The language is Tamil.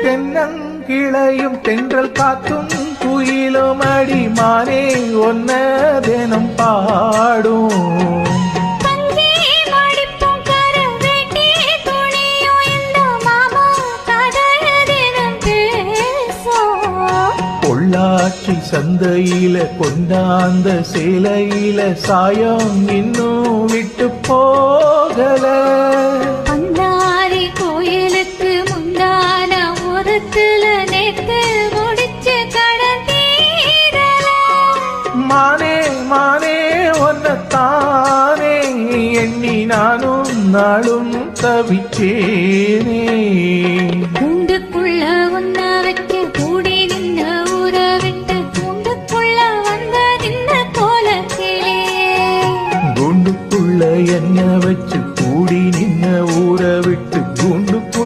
தென்னங்கிளையும் தென்றல் காத்தும் குயிலும் அடிமானே ஒன்ன தினம் பாடும். பொள்ளாச்சி சந்தையில கொண்டாந்த சேலையில சாயம் இன்னும் விட்டு போகல. அந்தாரி கோயிலுக்கு முந்தான ஒருத்துல நேத்து முடிச்சு கடந்தீரல. மானே மானே ஒன்னத்தானே எண்ணி நானும் நாளும் தவிச்சேனே.